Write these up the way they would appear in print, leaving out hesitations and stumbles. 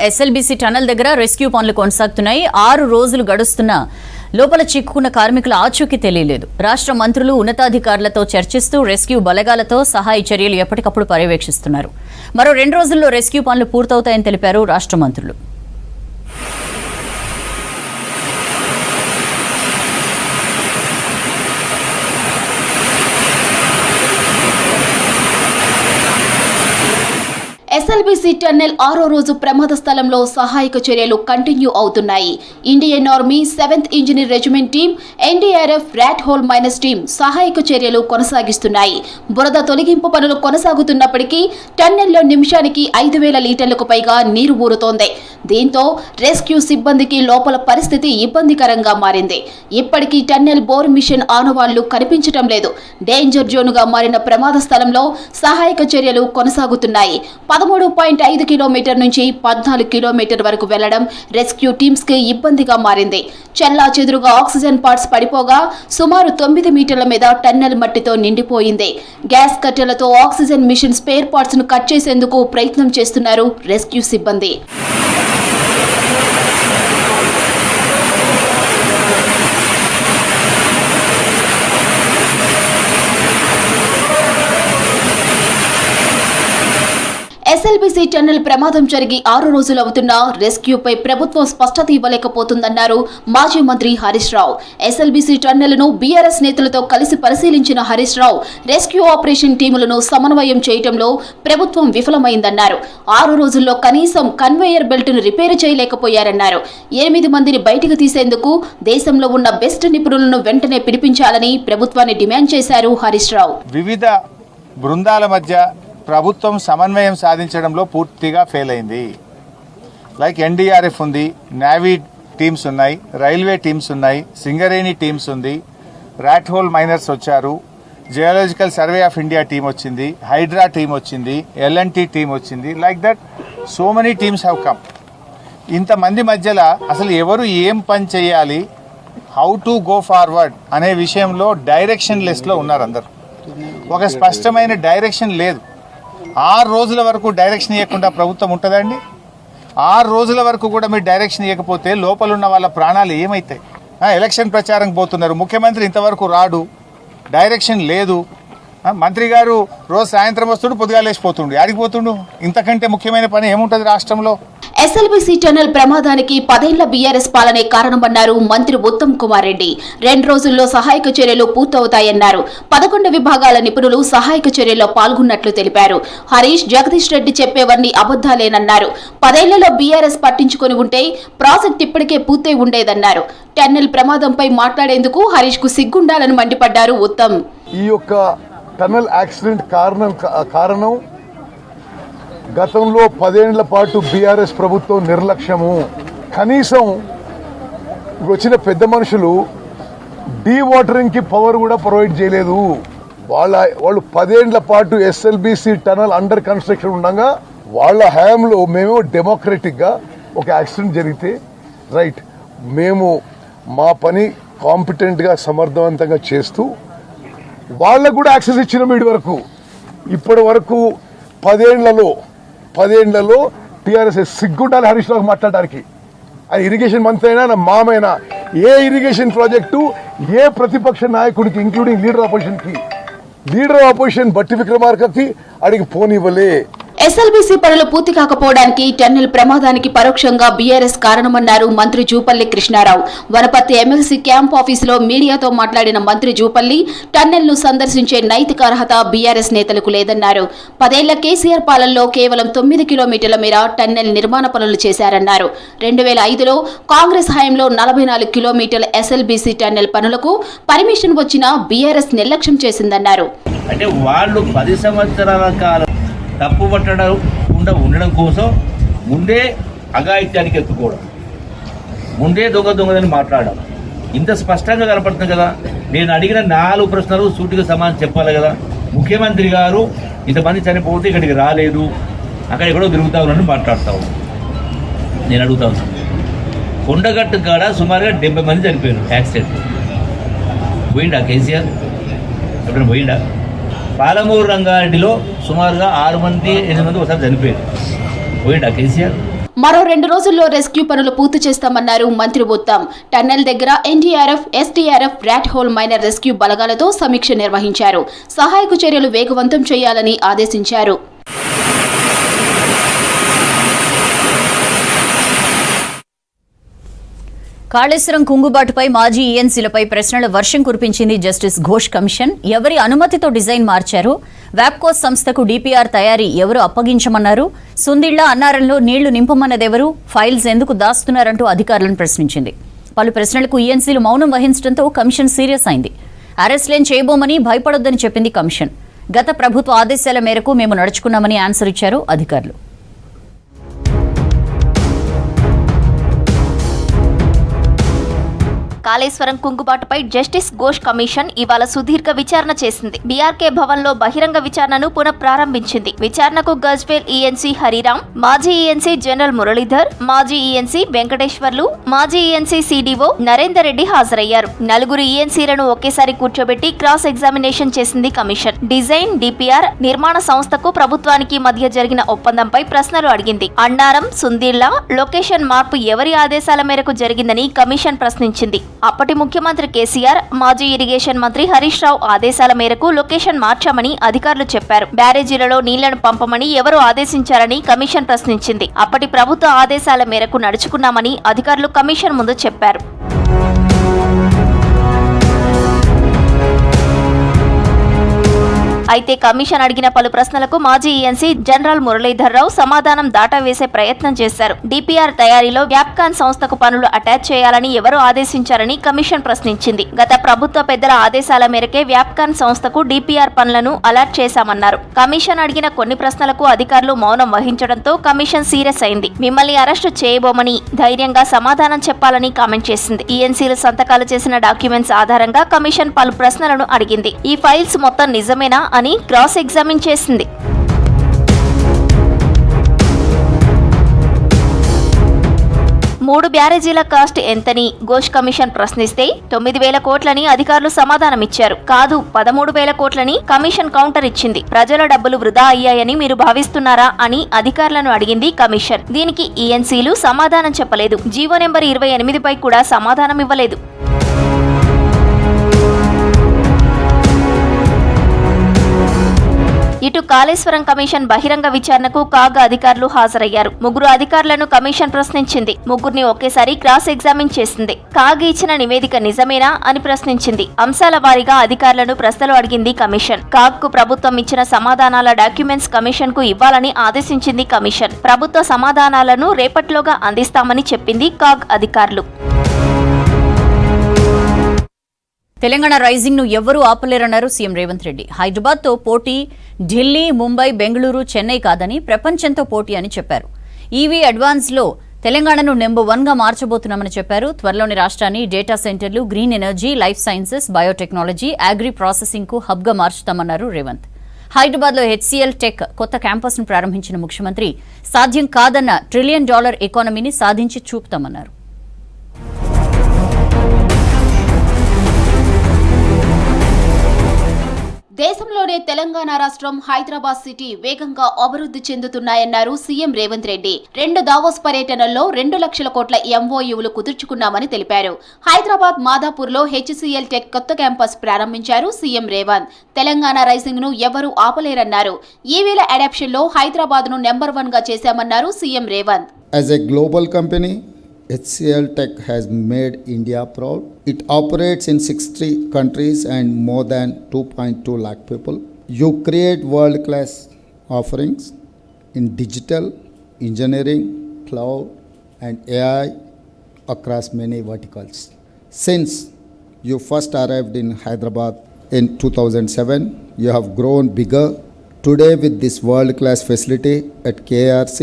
SLBC tunnel దగ్గర rescue పనులు కొనసాగుతున్నాయి. 6 రోజులు గడుస్తున్నా లోపల చిక్కుకున్న కార్మికుల ఆచూకీ తెలియలేదు. రాష్ట్ర మంత్రులు ఉన్నతాధికారులతో చర్చిస్తూ రెస్క్యూ బలగాలతో సహాయ చర్యలు ఎప్పటికప్పుడు పర్యవేక్షిస్తున్నారు. మరో 2 రోజుల్లో రెస్క్యూ పనులు పూర్తవుతాయని తెలిపారు రాష్ట్ర మంత్రులు. ఎస్ఎల్బీసీ టన్నెల్ 6వ రోజు ప్రమాద స్థలంలో సహాయక చర్యలు కంటిన్యూ అవుతున్నాయి. Indian army 7th engineer regiment team, NDRF, rat whole minus team సహాయక చర్యలు కొనసాగిస్తున్నాయి. బురద తొలగింపు పనులు కొనసాగుతున్నప్పటికీ టన్నెల్లో నిమిషానికి 5,000 లీటర్లకు పైగా నీరు ఊరుతోంది. దీంతో రెస్క్యూ సిబ్బందికి లోపల పరిస్థితి ఇబ్బందికరంగా మారింది. ఇప్పటికీ టన్నెల్ బోర్ మిషన్ ఆనవాళ్లు కనిపించడం లేదు. డేంజర్ జోన్గా మారిన ప్రమాద స్థలంలో సహాయక చర్యలు కొనసాగుతున్నాయి. 13.5 కిలోమీటర్ నుంచి 14 కిలోమీటర్ వరకు వెళ్లడం రెస్క్యూ టీమ్స్ కి ఇబ్బందిగా మారింది. చెల్లా చెదురుగా ఆక్సిజన్ పార్ట్స్ పడిపోగా సుమారు 9 మీటర్ల మీద టన్నెల్ మట్టితో నిండిపోయింది. గ్యాస్ కట్టెలతో ఆక్సిజన్ మిషన్ స్పేర్ పార్ట్స్ ను కట్ చేసేందుకు ప్రయత్నం చేస్తున్నారు రెస్క్యూ సిబ్బంది. ఎస్ఎల్బీసీ టన్నెల్ ప్రమాదం జరిగి 6 రోజులు అవుతున్నా రెస్క్యూపై ప్రభుత్వం స్పష్టత ఇవ్వలేకపోతుందన్నారు మాజీ మంత్రి హరీష్ రావు. ఎస్ఎల్బీసీ టన్నెల్ను బీఆర్ఎస్ నేతలతో కలిసి పరిశీలించిన హరీష్ రావు రెస్క్యూ ఆపరేషన్ టీములను సమన్వయం చేయడంలో ప్రభుత్వం విఫలమైందన్నారు. 6 రోజుల్లో కనీసం కన్వేయర్ బెల్ట్ను రిపేర్ చేయలేకపోయారన్నారు. 8 మందిని బయటకు తీసేందుకు దేశంలో ఉన్న బెస్ట్ నిపుణులను వెంటనే పిలిపించాలని ప్రభుత్వాన్ని డిమాండ్ చేశారు హరీష్ రావు. వివిధ బృందాల మధ్య ప్రభుత్వం సమన్వయం సాధించడంలో పూర్తిగా ఫెయిల్ అయింది. లైక్ ఎన్డీఆర్ఎఫ్ ఉంది, నేవీ టీమ్స్ ఉన్నాయి, రైల్వే టీమ్స్ ఉన్నాయి, సింగరేణి టీమ్స్ ఉంది, ర్యాట్ హోల్ మైనర్స్ వచ్చారు, geological survey of India team వచ్చింది, హైడ్రా టీం వచ్చింది, ఎల్ఎన్టీ టీం వచ్చింది. Like that so many teams have come. ఇంతమంది మధ్యలో అసలు ఎవరు ఏం పని చేయాలి, హౌ టు గో ఫార్వర్డ్ అనే విషయంలో డైరెక్షన్ లెస్లో ఉన్నారు అందరు. ఒక స్పష్టమైన డైరెక్షన్ లేదు. 6 రోజుల వరకు డైరెక్షన్ ఇవ్వకుండా ప్రభుత్వం ఉంటుందండి? 6 రోజుల వరకు కూడా మీరు డైరెక్షన్ ఇవ్వకపోతే లోపల ఉన్న వాళ్ళ ప్రాణాలు ఏమవుతాయి? ఎలక్షన్ ప్రచారం పోతున్నారు, ముఖ్యమంత్రి ఇంతవరకు రాడు, డైరెక్షన్ లేదు. మంత్రి గారు రోజు సాయంత్రం వస్తుడు, పొద్దుగా లేచిపోతుండు, ఆడిపోతుండు. ఇంతకంటే ముఖ్యమైన పని ఏముంటుంది రాష్ట్రంలో? ఎస్ఎల్బీసీ టన్నెల్ ప్రమాదానికి 10 ఏళ్ల బీఆర్ఎస్ పాలనే కారణమన్నారు మంత్రి ఉత్తమ్ కుమార్ రెడ్డి. 2 రోజుల్లో సహాయక చర్యలు పూర్తవుతాయన్నారు. 11 విభాగాల నిపుణులు సహాయక చర్యల్లో పాల్గొన్నట్లు తెలిపారు. హరీష్, జగదీష్ రెడ్డి చెప్పేవన్నీ అబద్దాలేనన్నారు. 10 ఏళ్లలో బీఆర్ఎస్ పట్టించుకుని ఉంటే ప్రాజెక్ట్ ఇప్పటికే పూర్తయి ఉండేదన్నారు. టన్నెల్ ప్రమాదంపై మాట్లాడేందుకు హరీష్ కు సిగ్గుండాలని మండిపడ్డారు ఉత్తమ్. ఈ యొక్క టన్నెల్ యాక్సిడెంట్ కారణం గతంలో 10 ఏళ్ల పాటు బీఆర్ఎస్ ప్రభుత్వం నిర్లక్ష్యము. కనీసం వచ్చిన పెద్ద మనుషులు డీవాటరింగ్కి పవర్ కూడా ప్రొవైడ్ చేయలేదు. వాళ్ళు 10 ఏళ్ల పాటు ఎస్ఎల్బీసీ టనల్ అండర్ కన్స్ట్రక్షన్ ఉండగా వాళ్ళ హయాంలో మేము డెమోక్రటిక్గా ఒక యాక్సిడెంట్ జరిగితే రైట్ మేము మా పని కాంపిటెంట్గా సమర్థవంతంగా చేస్తూ వాళ్ళకు కూడా యాక్సెస్ ఇచ్చినాం. ఇప్పటి వరకు 10 ఏళ్లలో టీఆర్ఎస్ సిగ్గుండాలి హరీష్ రావు మాట్లాడడానికి. ఆయన ఇరిగేషన్ మంత్రి అయినా, నా మామైనా, ఏ ఇరిగేషన్ ప్రాజెక్టు ఏ ప్రతిపక్ష నాయకుడికి ఇంక్లూడింగ్ లీడర్ ఆఫ్ అపోజిషన్ బట్టి విక్రమార్కకి అడిగి పోనివ్వలే. ఎస్ఎల్బీసీ పనులు పూర్తి కాకపోవడానికి టన్నెల్ ప్రమాదానికి పరోక్షంగా బీఆర్ఎస్ కారణమన్నారు మంత్రి జూపల్లి కృష్ణారావు. వనపర్తి ఎమ్మెల్సీ క్యాంప్ ఆఫీసులో మీడియాతో మాట్లాడిన మంత్రి జూపల్లి టన్నెల్ ను సందర్శించే నైతిక అర్హత బీఆర్ఎస్ నేతలకు లేదన్నారు. 10 ఏళ్ల కేసీఆర్ పాలనలో కేవలం 9 కిలోమీటర్ల మేర టన్నెల్ నిర్మాణ పనులు చేశారన్నారు. 2005లో కాంగ్రెస్ హయాంలో 44 కిలోమీటర్ల ఎస్ఎల్బీసీ టన్నెల్ పనులకు పర్మిషన్ వచ్చినా బీఆర్ఎస్ నిర్లక్ష్యం చేసిందన్నారు. అంటే వాళ్ళు 10 సంవత్సరాల కాలం తప్పు పట్టకుండా ఉండడం కోసం ముందే అఘాయిత్యానికి ఎత్తుకోవడం, ముందే దొంగదని మాట్లాడడం ఇంత స్పష్టంగా కనపడుతుంది కదా. నేను అడిగిన 4 ప్రశ్నలు సూటిగా సమాధానం చెప్పాలి కదా. ముఖ్యమంత్రి గారు ఇంతమంది చనిపోతే ఇక్కడికి రాలేదు, అక్కడ ఎక్కడో తిరుగుతా ఉన్నాను మాట్లాడుతూ ఉన్నాను. నేను అడుగుతా ఉన్నాను, కొండగట్టు కాడ సుమారుగా 70 మంది చనిపోయారు యాక్సిడెంట్. పోయిండా కేసీఆర్? ఎప్పుడైనా పోయిండా? పాలమూరు రంగారెడ్డిలో సుమారుగా 6 మంది 8 మంది ఒకసారి చనిపోయారు. పోయిండా కేసీఆర్? మరో 2 రోజుల్లో రెస్క్యూ పనులు పూర్తి చేస్తామన్నారు మంత్రి ఉత్తమ్. టన్నెల్ దగ్గర NDRF, SDRF, rat hole miner rescue బలగాలతో సమీక్ష నిర్వహించారు. సహాయక చర్యలు వేగవంతం చేయాలని ఆదేశించారు. కాళేశ్వరం కుంగుబాటుపై మాజీ ఈఎన్సీలపై ప్రశ్నల వర్షం కురిపించింది జస్టిస్ ఘోష్ కమిషన్. ఎవరి అనుమతితో డిజైన్ మార్చారు? వ్యాప్కోస్ సంస్థకు డీపీఆర్ తయారీ ఎవరు అప్పగించమన్నారు? సుందిళ్ల, అన్నారంలో నీళ్లు నింపమన్నదెవరు? ఫైల్స్ ఎందుకు దాస్తున్నారంటూ అధికారులను ప్రశ్నించింది. పలు ప్రశ్నలకు ఈఎన్సీలు మౌనం వహించడంతో కమిషన్ సీరియస్ అయింది. అరెస్ట్లేం చేయబోమని భయపడొద్దని చెప్పింది కమిషన్. గత ప్రభుత్వ ఆదేశాల మేరకు మేము నడుచుకున్నామని ఆన్సర్ ఇచ్చారు అధికారులు. కాళేశ్వరం కుంగుబాటుపై జస్టిస్ ఘోష్ కమిషన్ ఇవాళ సుదీర్ఘ విచారణ చేసింది. బీఆర్కే భవన్ లో బహిరంగ విచారణను పునఃప్రారంభించింది. విచారణకు గజ్వేల్ ఈఎన్సీ హరిరామ్, మాజీ ఈఎన్సీ జనరల్ మురళీధర్, మాజీ ఈఎన్సీ వెంకటేశ్వర్లు, మాజీ ఈఎన్సీ సిడిఓ నరేందర్ రెడ్డి హాజరయ్యారు. 4 ఈఎన్సీలను ఒకేసారి కూర్చోబెట్టి క్రాస్ ఎగ్జామినేషన్ చేసింది కమిషన్. డిజైన్, డిపిఆర్, నిర్మాణ సంస్థకు ప్రభుత్వానికి మధ్య జరిగిన ఒప్పందంపై ప్రశ్నలు అడిగింది. అన్నారం, సుందిళ్ల లొకేషన్ మార్పు ఎవరి ఆదేశాల మేరకు జరిగిందని కమిషన్ ప్రశ్నించింది. అప్పటి ముఖ్యమంత్రి కేసీఆర్, మాజీ ఇరిగేషన్ మంత్రి హరీష్ రావు ఆదేశాల మేరకు లొకేషన్ మార్చామని అధికారులు చెప్పారు. బ్యారేజీలలో నీళ్లను పంపమని ఎవరు ఆదేశించారని కమిషన్ ప్రశ్నించింది. అప్పటి ప్రభుత్వ ఆదేశాల మేరకు నడుచుకున్నామని అధికారులు కమిషన్ ముందు చెప్పారు. అయితే కమిషన్ అడిగిన పలు ప్రశ్నలకు మాజీ ఈఎన్సీ జనరల్ మురళీధర్ రావు సమాధానం దాటవేసే ప్రయత్నం చేశారు. డిపిఆర్ తయారీలో వ్యాప్కాన్ సంస్థకు పనులు అటాచ్ చేయాలని ఎవరు ఆదేశించారని కమిషన్ ప్రశ్నించింది. గత ప్రభుత్వ పెద్దల ఆదేశాల మేరకే వ్యాప్కాన్ సంస్థకు డిపిఆర్ పనులను అలాట్ చేశామన్నారు. కమిషన్ అడిగిన కొన్ని ప్రశ్నలకు అధికారులు మౌనం వహించడంతో కమిషన్ సీరియస్ అయింది. మిమ్మల్ని అరెస్టు చేయబోమని ధైర్యంగా సమాధానం చెప్పాలని కామెంట్ చేసింది. ఈఎన్సీలు సంతకాలు చేసిన డాక్యుమెంట్స్ ఆధారంగా కమిషన్ పలు ప్రశ్నలను అడిగింది. ఈ ఫైల్స్ మొత్తం నిజమేనా అని క్రాస్ ఎగ్జామిన్ చేసింది. మూడు బ్యారేజీల కాస్ట్ ఎంతని ఘోష్ కమిషన్ ప్రశ్నిస్తే 9,000 కోట్లని అధికారులు సమాధానమిచ్చారు. కాదు, 13,000 కోట్లని కమిషన్ కౌంటర్ ఇచ్చింది. ప్రజల డబ్బులు వృధా అయ్యాయని మీరు భావిస్తున్నారా అని అధికారులను అడిగింది కమిషన్. దీనికి ఈఎన్సీలు సమాధానం చెప్పలేదు. జీవో నెంబర్ 28పై కూడా సమాధానం ఇవ్వలేదు. ఇటు కాళేశ్వరం కమిషన్ బహిరంగ విచారణకు కాగ్ అధికారులు హాజరయ్యారు. 3 అధికారులను కమిషన్ ప్రశ్నించింది. 3 ఒకేసారి క్రాస్ ఎగ్జామిన్ చేసింది. కాగ్ ఇచ్చిన నివేదిక నిజమేనా అని ప్రశ్నించింది. అంశాల వారీగా అధికారులను ప్రశ్నలు అడిగింది కమిషన్. కాగ్ కు ప్రభుత్వం ఇచ్చిన సమాధానాల డాక్యుమెంట్స్ కమిషన్ కు ఇవ్వాలని ఆదేశించింది కమిషన్. ప్రభుత్వ సమాధానాలను రేపటిలోగా అందిస్తామని చెప్పింది కాగ్ అధికారులు. తెలంగాణ రైజింగ్ ను ఎవ్వరూ ఆపలేరన్నారు సీఎం రేవంత్ రెడ్డి. హైదరాబాద్ తో పోటీ ఢిల్లీ, ముంబై, బెంగళూరు, చెన్నై కాదని ప్రపంచంతో పోటీ అని చెప్పారు. ఈవీ అడ్వాన్స్ లో తెలంగాణను నెంబర్ 1 గా మార్చబోతున్నామని చెప్పారు. త్వరలోని రాష్ట్రాన్ని డేటా సెంటర్లు, green energy, life sciences, biotechnology, agri processing కు హబ్ గా మార్చుతామన్నారు రేవంత్. హైదరాబాద్ లో హెచ్సిఎల్ టెక్ కొత్త క్యాంపస్ ను ప్రారంభించిన ముఖ్యమంత్రి సాధ్యం కాదన్న $1 ట్రిలియన్ ఎకానమీని సాధించి చూపుతామన్నారు. దేశంలోనే తెలంగాణ రాష్ట్రం, హైదరాబాద్ సిటీ వేగంగా అభివృద్ధి చెందుతున్నాయన్నారు సీఎం రేవంత్ రెడ్డి. 2 దావోస్ పర్యటనల్లో 2 లక్షల కోట్ల ఎంఓయూలు కుదుర్చుకున్నామని తెలిపారు. హైదరాబాద్ మాదాపూర్లో హెచ్సిఎల్ టెక్ కొత్త క్యాంపస్ ప్రారంభించారు సీఎం రేవంత్. తెలంగాణ రైజింగ్ ను ఎవరూ ఆపలేరన్నారు. ఈవీల అడాప్షన్ లో హైదరాబాద్ ను నెంబర్ 1 గా చేశామన్నారు CM Revanth. As a global company, HCL Tech has made India proud. It operates in 60 countries and more than 2.2 lakh people. You create world-class offerings in digital, engineering, cloud and AI across many verticals. Since you first arrived in Hyderabad in 2007, you have grown bigger. Today with this world-class facility at KRC,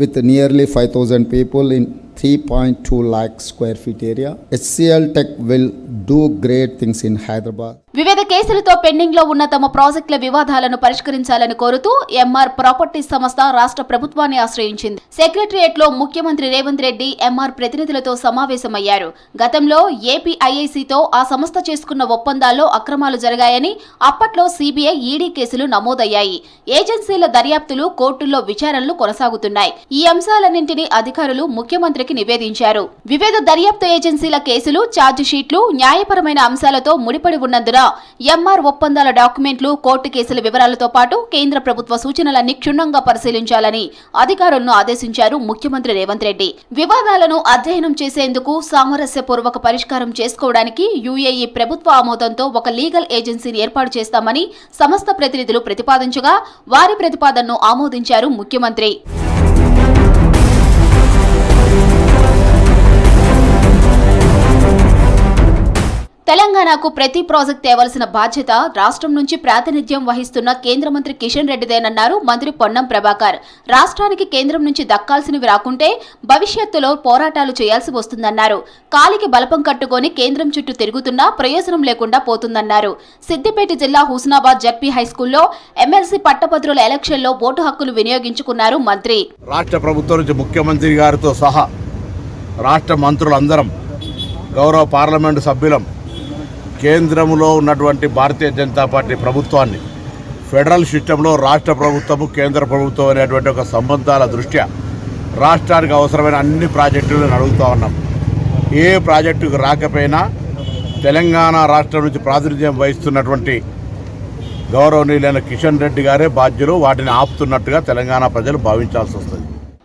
with nearly 5,000 people in 3.2 lakh square feet area, HCL Tech will do great things in Hyderabad. వివిధ కేసులతో pending లో ఉన్న తమ ప్రాజెక్టుల వివాదాలను పరిష్కరించాలని కోరుతూ MR properties సంస్థ రాష్ట్ర ప్రభుత్వాన్ని ఆశ్రయించింది. సెక్రటరియట్ లో ముఖ్యమంత్రి రేవంత్ రెడ్డి ఎంఆర్ ప్రతినిధులతో సమావేశమయ్యారు. గతంలో ఏపీఐఐసితో ఆ సంస్థ చేసుకున్న ఒప్పందాల్లో అక్రమాలు జరిగాయని, అప్పట్లో సిబిఐ, ఈడీ కేసులు నమోదయ్యాయి. ఏజెన్సీల దర్యాప్తులు, కోర్టుల్లో విచారణలు కొనసాగుతున్నాయి. ఈ అంశాలన్నింటినీ అధికారులు ముఖ్యమంత్రికి నివేదించారు. వివిధ దర్యాప్తు ఏజెన్సీల కేసులు, ఛార్జ్ షీట్లు న్యాయపరమైన అంశాలతో ముడిపడి ఉన్నందున ఎంఆర్ ఒప్పందాల డాక్యుమెంట్లు, కోర్టు కేసుల వివరాలతో పాటు కేంద్ర ప్రభుత్వ సూచనలన్నీ క్షుణ్ణంగా పరిశీలించాలని అధికారులను ఆదేశించారు ముఖ్యమంత్రి రేవంత్ రెడ్డి. వివాదాలను అధ్యయనం చేసేందుకు సామరస్యపూర్వక పరిష్కారం చేసుకోవడానికి యుఏఈ ప్రభుత్వ ఆమోదంతో ఒక లీగల్ ఏజెన్సీని ఏర్పాటు చేస్తామని సంస్థ ప్రతినిధులు ప్రతిపాదించగా వారి ప్రతిపాదనను ఆమోదించారు ముఖ్యమంత్రి. తెలంగాణకు ప్రతి ప్రాజెక్ట్ తేవలసిన బాధ్యత రాష్ట్రం నుంచి ప్రాతినిధ్యం వహిస్తున్న కేంద్ర మంత్రి కిషన్ రెడ్డిదేనన్నారు మంత్రి పొన్నం ప్రభాకర్. రాష్ట్రానికి కేంద్రం నుంచి దక్కాల్సినవి రాకుంటే భవిష్యత్తులో పోరాటాలు చేయాల్సి వస్తుందన్నారు. కాలికి బలపం కట్టుకొని కేంద్రం చుట్టూ తిరుగుతున్నా ప్రయోజనం లేకుండా పోతుందన్నారు. సిద్దిపేట జిల్లా హుస్నాబాద్ జడ్పీ హైస్కూల్లో ఎమ్మెల్సీ పట్టభద్రుల ఎలక్షన్లో ఓటు హక్కులు వినియోగించుకున్నారు మంత్రి. రాష్ట్ర ప్రభుత్వం నుంచి ముఖ్యమంత్రి గారితో సహా రాష్ట్ర మంత్రులందరం, గౌరవ పార్లమెంటు సభ్యులం కేంద్రంలో ఉన్నటువంటి భారతీయ జనతా పార్టీ ప్రభుత్వాన్ని, ఫెడరల్ సిస్టంలో రాష్ట్ర ప్రభుత్వము కేంద్ర ప్రభుత్వం అనేటువంటి ఒక సంబంధాల దృష్ట్యా రాష్ట్రానికి అవసరమైన అన్ని ప్రాజెక్టులను అడుగుతూ ఉన్నాం. ఏ ప్రాజెక్టుకు రాకపోయినా తెలంగాణ రాష్ట్రం నుంచి ప్రాతినిధ్యం వహిస్తున్నటువంటి గౌరవనీయులైన కిషన్ రెడ్డి గారే బాధ్యులు. వాటిని ఆపుతున్నట్టుగా తెలంగాణ ప్రజలు భావించాల్సి వస్తుంది.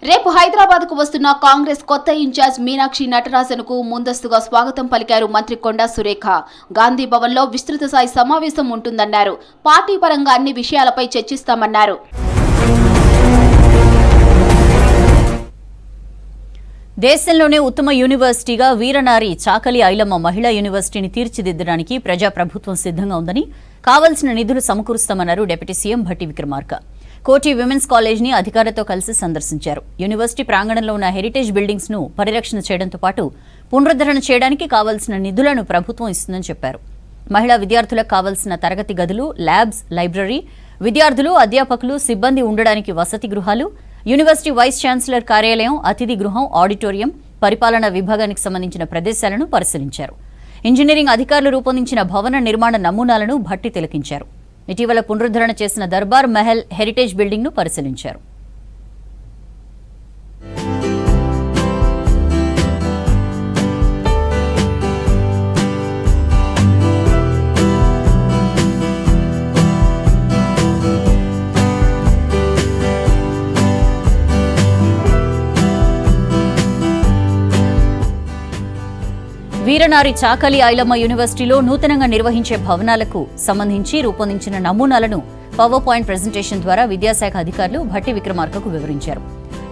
రేపు హైదరాబాద్ కు వస్తున్న కాంగ్రెస్ కొత్త ఇన్ఛార్జ్ మీనాక్షి నటరాజన్కు ముందస్తుగా స్వాగతం పలికారు మంత్రి కొండా సురేఖ. గాంధీ భవన్ లో విస్తృత స్థాయి సమావేశం ఉంటుందన్నారు. పార్టీ పరంగా అన్ని విషయాలపై చర్చిస్తామన్నారు. దేశంలోనే ఉత్తమ యూనివర్సిటీగా వీరనారి చాకలి ఐలమ్మ మహిళా యూనివర్సిటీని తీర్చిదిద్దడానికి ప్రజాప్రభుత్వం సిద్ధంగా ఉందని, కావాల్సిన నిధులు సమకూరుస్తామన్నారు డిప్యూటీ సీఎం భట్టి విక్రమార్క. కోటి విమెన్స్ కాలేజ్ ని అధికారులతో కలిసి సందర్శించారు. యూనివర్సిటీ ప్రాంగణంలో ఉన్న హెరిటేజ్ బిల్డింగ్స్ ను పరిరక్షణ చేయడంతో పాటు పునరుద్ధరణ చేయడానికి కావాల్సిన నిధులను ప్రభుత్వం ఇస్తుందని చెప్పారు. మహిళా విద్యార్థులకు కావాల్సిన తరగతి గదులు, ల్యాబ్స్, లైబ్రరీ, విద్యార్థులు, అధ్యాపకులు, సిబ్బంది ఉండడానికి వసతి గృహాలు, యూనివర్సిటీ వైస్ ఛాన్సలర్ కార్యాలయం, అతిథి గృహం, ఆడిటోరియం, పరిపాలనా విభాగానికి సంబంధించిన ప్రదేశాలను పరిశీలించారు. ఇంజనీరింగ్ అధికారులు రూపొందించిన భవన నిర్మాణ నమూనాలను భట్టి తిలకించారు. ఇటీవల పునరుద్ధరణ చేసిన దర్బార్ మహల్ హెరిటేజ్ బిల్డింగ్ ను పరిశీలించారు. వీరనారి చాకలి ఐలమ్మ యూనివర్సిటీలో నూతనంగా నిర్వహించే భవనాలకు సంబంధించి రూపొందించిన నమూనాలను పవర్ పాయింట్ ప్రెజెంటేషన్ ద్వారా విద్యాశాఖ అధికారులు భట్టి విక్రమార్కకు వివరించారు.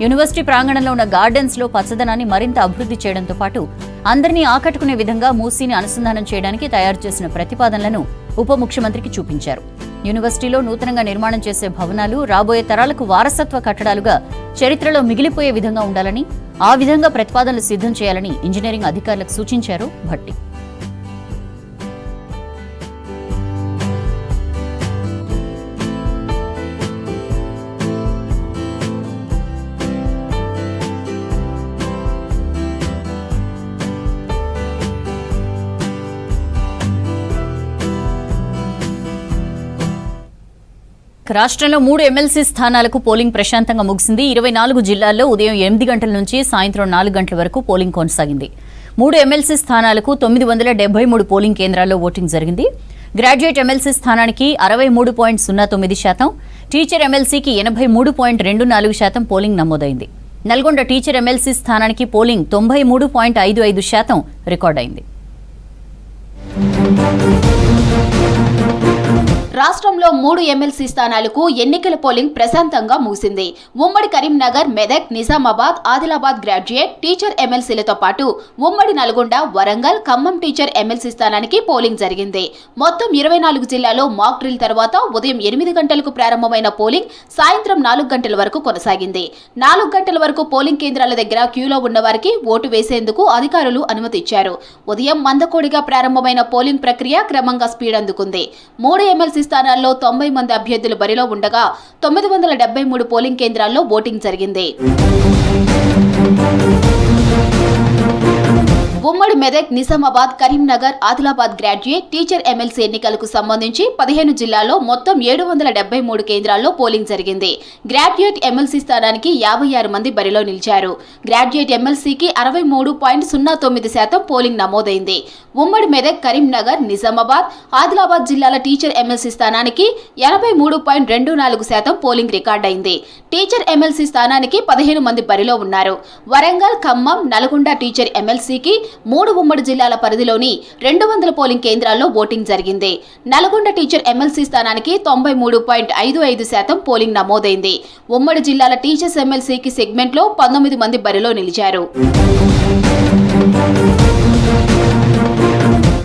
యూనివర్సిటీ ప్రాంగణంలో ఉన్న గార్డెన్స్ లో పచ్చదనాన్ని మరింత అభివృద్ధి చేయడంతో పాటు అందరినీ ఆకట్టుకునే విధంగా మూసీని అనుసంధానం చేయడానికి తయారు చేసిన ప్రతిపాదనలను ఉప ముఖ్యమంత్రికి చూపించారు. యూనివర్సిటీలో నూతనంగా నిర్మాణం చేసే భవనాలు రాబోయే తరాలకు వారసత్వ కట్టడాలుగా చరిత్రలో మిగిలిపోయే విధంగా ఉండాలని, ఆ విధంగా ప్రతిపాదనలు సిద్ధం చేయాలని ఇంజనీరింగ్ అధికారులకు సూచించారు భట్టి. రాష్ట్రంలో 3 ఎమ్మెల్సీ స్థానాలకు పోలింగ్ ప్రశాంతంగా ముగిసింది. 24 జిల్లాల్లో ఉదయం 8 గంటల నుంచి సాయంత్రం 4 గంటల వరకు పోలింగ్ కొనసాగింది. 3 ఎమ్మెల్సీ స్థానాలకు 973 పోలింగ్ కేంద్రాల్లో ఓటింగ్ జరిగింది. గ్రాడ్యుయేట్ ఎమ్మెల్సీ స్థానానికి 63.09%, టీచర్ ఎమ్మెల్సీకి 83.24% పోలింగ్ నమోదైంది. నల్గొండ టీచర్ ఎమ్మెల్సీ స్థానానికి పోలింగ్ 93.55% రికార్డైంది. రాష్ట్రంలో 3 ఎమ్మెల్సీ స్థానాలకు ఎన్నికల పోలింగ్ ప్రశాంతంగా ముగిసింది. ఉమ్మడి కరీంనగర్, మెదక్, నిజామాబాద్, ఆదిలాబాద్ గ్రాడ్యుయేట్, టీచర్ ఎమ్మెల్సీలతో పాటు ఉమ్మడి నల్గొండ, వరంగల్, ఖమ్మం టీచర్ ఎమ్మెల్సీ స్థానానికి పోలింగ్ జరిగింది. మొత్తం 24 జిల్లాలో మాక్ డ్రిల్ తర్వాత ఉదయం 8 గంటలకు ప్రారంభమైన పోలింగ్ సాయంత్రం 4 గంటల వరకు కొనసాగింది. 4 గంటల వరకు పోలింగ్ కేంద్రాల దగ్గర క్యూలో ఉన్న వారికి ఓటు వేసేందుకు అధికారులు అనుమతి ఇచ్చారు. ఉదయం మందకోడిగా ప్రారంభమైన పోలింగ్ ప్రక్రియ క్రమంగా స్పీడ్ అందుకుంది. 3 ఎమ్మెల్సీ స్థానాల్లో 90 మంది అభ్యర్థులు బరిలో ఉండగా 973 పోలింగ్ కేంద్రాల్లో ఓటింగ్ జరిగింది. ఉమ్మడి Medak, Nizamabad, Karimnagar, Adilabad graduate, teacher MLC ఎన్నికలకు సంబంధించి 15 జిల్లాల్లో మొత్తం 773 కేంద్రాల్లో పోలింగ్ జరిగింది. గ్రాడ్యుయేట్ ఎమ్మెల్సీ స్థానానికి 56 మంది బరిలో నిలిచారు. గ్రాడ్యుయేట్ ఎమ్మెల్సీకి 63.09% పోలింగ్ నమోదైంది. ఉమ్మడి మెదక్, కరీంనగర్, నిజామాబాద్, ఆదిలాబాద్ జిల్లాల టీచర్ ఎమ్మెల్సీ స్థానానికి 83.24% పోలింగ్ రికార్డైంది. టీచర్ ఎమ్మెల్సీ స్థానానికి 15 మంది బరిలో ఉన్నారు. వరంగల్, ఖమ్మం, నల్గొండ టీచర్ ఎమ్మెల్సీకి 3 ఉమ్మడి జిల్లాల పరిధిలోని 200 పోలింగ్ కేంద్రాల్లో ఓటింగ్ జరిగింది. నల్గొండ టీచర్ ఎమ్మెల్సీ స్థానానికి 93.55% పోలింగ్ నమోదైంది. ఉమ్మడి జిల్లాల టీచర్స్ ఎమ్మెల్సీకి సెగ్మెంట్లో 19 మంది బరిలో నిలిచారు.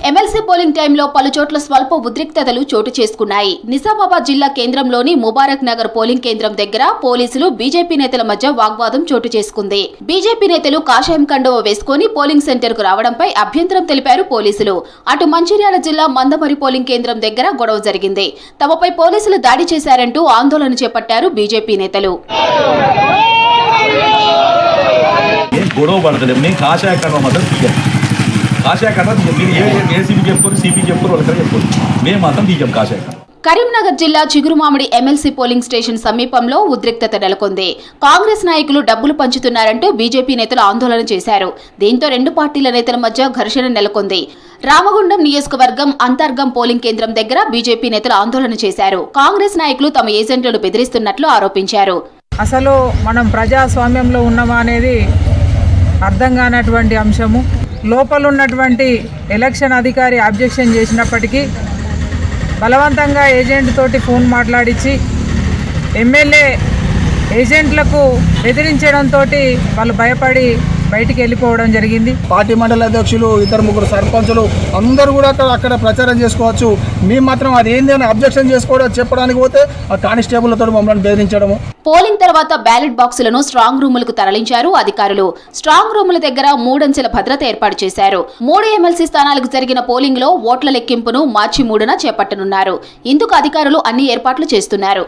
ఎమ్మెల్సీ పోలింగ్ టైంలో పలుచోట్ల స్వల్ప ఉద్రిక్తతలు చోటు చేసుకున్నాయి. నిజామాబాద్ జిల్లా కేంద్రంలోని ముబారక్ నగర్ పోలింగ్ కేంద్రం దగ్గర పోలీసులు, బీజేపీ నేతల మధ్య వాగ్వాదం చోటు చేసుకుంది. బీజేపీ నేతలు కాషాయం కండువ వేసుకుని పోలింగ్ సెంటర్ కు రావడంపై అభ్యంతరం తెలిపారు పోలీసులు. అటు మంచిర్యాల జిల్లా మందమరి పోలింగ్ కేంద్రం దగ్గర గొడవ జరిగింది. తమపై పోలీసులు దాడి చేశారంటూ ఆందోళన చేపట్టారు బీజేపీ నేతలు. గొడవ పడతలేము, నేను కాషాయ కండువ మాత్రం తీయం. కాషాయ కండువ మీరు ఏసీబీ చెప్పుకోరు, సిపి చెప్పుకోరు, వాళ్ళకి చెప్పుకోరు, మేము మాత్రం తీయం కాషాయ కండువ. కరీంనగర్ జిల్లా చిగురుమామిడి ఎమ్మెల్సీ పోలింగ్ స్టేషన్ సమీపంలో ఉద్రిక్తత నెలకొంది. కాంగ్రెస్ నాయకులు డబ్బులు పంచుతున్నారంటూ బీజేపీ నేతలు ఆందోళన చేశారు. దీంతో 2 పార్టీల నేతల మధ్య ఘర్షణ నెలకొంది. రామగుండం నియోజకవర్గం అంతర్గం పోలింగ్ కేంద్రం దగ్గర బీజేపీ నేతలు ఆందోళన చేశారు. కాంగ్రెస్ నాయకులు తమ ఏజెంట్లను బెదిరిస్తున్నట్లు ఆరోపించారు. అసలు మనం ప్రజాస్వామ్యంలో ఉన్నామా అనేది అర్థం కానటువంటి అంశము. లోపలున్నటువంటి ఎలక్షన్ అధికారి అబ్జెక్షన్ చేసినప్పటికీ బలవంతంగా ఏజెంట్ తోటి ఫోన్ మాట్లాడించి ఎమ్మెల్యే ఏజెంట్లకు బెదిరించడంతో వాళ్ళు భయపడి బయటికి వెళ్ళిపోవడం జరిగింది. పార్టీ మండల అధ్యక్షులు, 2-3 సర్పంచులు అందరూ కూడా అక్కడ ప్రచారం చేసుకోవచ్చు. మేము మాత్రం అది ఏంది అని అబ్జెక్షన్ చేసుకోవడం చెప్పడానికి పోతే ఆ కానిస్టేబుల్తో మమ్మల్ని బెదిరించడము. పోలింగ్ తర్వాత బ్యాలెట్ బాక్సులను స్ట్రాంగ్ రూములకు తరలించారు అధికారులు. స్ట్రాంగ్ రూముల దగ్గర 3 అంచెల భద్రత ఏర్పాటు చేశారు. 3 ఎమ్మెల్సీ స్థానాలకు జరిగిన పోలింగ్ లో ఓట్ల లెక్కింపును మార్చి 3న చేపట్టనున్నారు. ఇందుకు అధికారులు అన్ని ఏర్పాట్లు చేస్తున్నారు.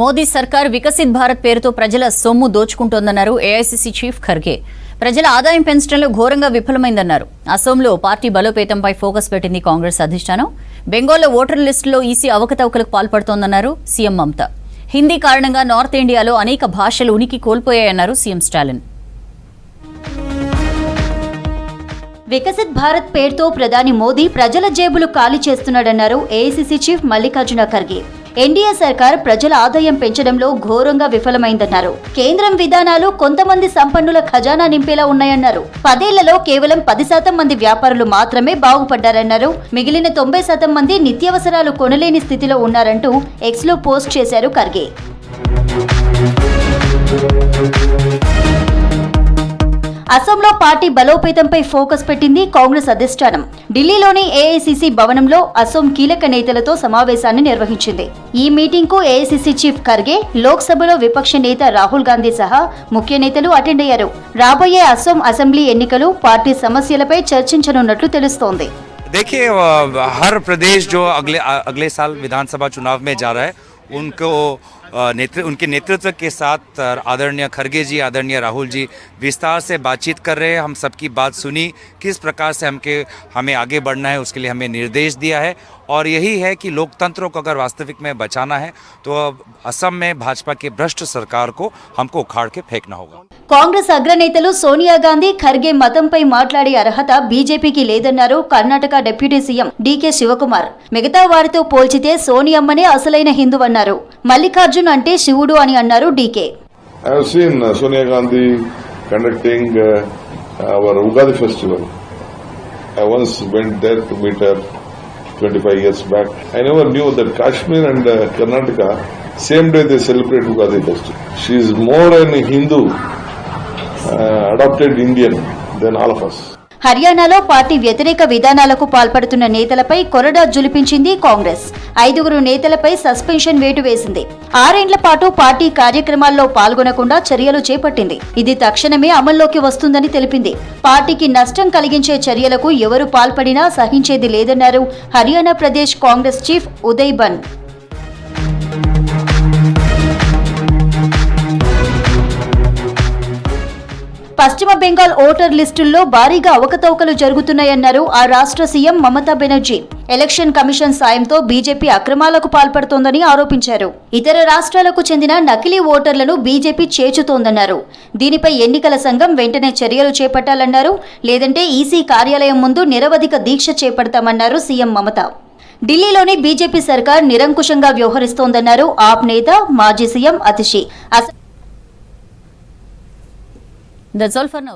మోదీ సర్కార్ వికసిత్ భారత్ పేరుతో ప్రజల సొమ్ము దోచుకుంటోందన్నారు ఏఐసీసీ చీఫ్ ఖర్గే. ప్రజల ఆదాయం పెంచడంలో ఘోరంగా విఫలమైందన్నారు. అసోంలో పార్టీ బలోపేతంపై ఫోకస్ పెట్టింది కాంగ్రెస్ అధిష్టానం. బెంగాల్లో ఓటర్ లిస్టులో ఈసీ అవకతవకలకు పాల్పడుతోందన్నారు సీఎం మమతా. హిందీ కారణంగా నార్త్ ఇండియాలో అనేక భాషలు ఉనికి కోల్పోయాయన్నారు సీఎం స్టాలిన్. వికసిత్ భారత్ పేరుతో ప్రధాని మోదీ ప్రజల జేబులు ఖాళీ చేస్తున్నాడన్నారు AICC chief Mallikarjuna Kharge. NDA సర్కార్ ప్రజల ఆదాయం పెంచడంలో ఘోరంగా విఫలమైందన్నారు. కేంద్రం విధానాలు కొంతమంది సంపన్నుల ఖజానా నింపేలా ఉన్నాయన్నారు. 10 ఏళ్లలో కేవలం 10% మంది వ్యాపారులు మాత్రమే బాగుపడ్డారన్నారు. మిగిలిన 90% మంది నిత్యావసరాలు కొనలేని స్థితిలో ఉన్నారంటూ ఎక్స్లో పోస్ట్ చేశారు ఖర్గే. అసోంలో పార్టీ బలోపేతంపై ఫోకస్ పెట్టింది కాంగ్రెస్ అధిష్టానం. ఢిల్లీలోని ఏఐసీసీ భవనంలో అసోం కీలక నేతలతో సమావేశాన్ని నిర్వహించింది. ఈ మీటింగ్ కు ఏఐసీసీ చీఫ్ ఖర్గే, లోక్సభలో విపక్ష నేత రాహుల్ గాంధీ సహా ముఖ్య నేతలు అటెండ్ అయ్యారు. రాబోయే అసోం అసెంబ్లీ ఎన్నికలు పార్టీ సమస్యలపై చర్చించనున్నట్లు తెలుస్తోంది. देखिए, हर प्रदेश जो अगले साल विधानसभा चुनाव में जा रहा है उनके नेतृत्व के साथ आदरणीय खरगे जी, आदरणीय राहुल जी विस्तार से बातचीत कर रहे हैं. हम सबकी बात सुनी, किस प्रकार से हमें आगे बढ़ना है उसके लिए हमें निर्देश दिया है. और यही है कि लोकतंत्र को अगर वास्तविक में बचाना है तो असम में भाजपा की भ्रष्ट सरकार को हमको उखाड़ के फेंकना होगा. కాంగ్రెస్ అగ్రనేతలు సోనియా గాంధీ, ఖర్గే మతంపై మాట్లాడే అర్హత బీజేపీకి లేదన్నారు కర్ణాటక డిప్యూటీ సీఎం డీకే శివకుమార్. మిగతా వారితో పోల్చితే సోనియమ్మనే అసలైన హిందువన్నారు. మల్లికార్జున్ అంటే శివుడు అని అన్నారు DK. I have seen Sonia Gandhi conducting our Ugadi festival I once went there to meet her 25 years back. I never knew that Kashmir and Karnataka, same day they celebrate Ugadi festival. She is more an Hindu, adopted Indian than all of us. హర్యానాలో party వ్యతిరేక విధానాలకు పాల్పడుతున్న నేతలపై కొరడా జులిపించింది కాంగ్రెస్. 5 నేతలపై suspension వేటు వేసింది. 6 ఏళ్ల పాటు పార్టీ కార్యక్రమాల్లో పాల్గొనకుండా చర్యలు చేపట్టింది. ఇది తక్షణమే అమల్లోకి వస్తుందని తెలిపింది. పార్టీకి నష్టం కలిగించే చర్యలకు ఎవరు పాల్పడినా సహించేది లేదన్నారు హర్యానా ప్రదేశ్ కాంగ్రెస్ చీఫ్ ఉదయ్ బన్. పశ్చిమ బెంగాల్ ఓటర్ లిస్టుల్లో భారీగా అవకతవకలు జరుగుతున్నాయన్నారు ఆ రాష్ట్ర CM Mamata Banerjee. Election commission సాయంతో బీజేపీ అక్రమాలకు పాల్పడుతోందని ఆరోపించారు. ఇతర రాష్ట్రాలకు చెందిన నకిలీ ఓటర్లను బీజేపీ చేర్చుతోందన్నారు. దీనిపై ఎన్నికల సంఘం వెంటనే చర్యలు చేపట్టాలన్నారు. లేదంటే ఈసీ కార్యాలయం ముందు నిరవధిక దీక్ష చేపడతామన్నారు సీఎం మమత. ఢిల్లీలోని బీజేపీ సర్కార్ నిరంకుశంగా వ్యవహరిస్తోందన్నారు ఆప్ నేత మాజీ CM Atishi. That's all for now.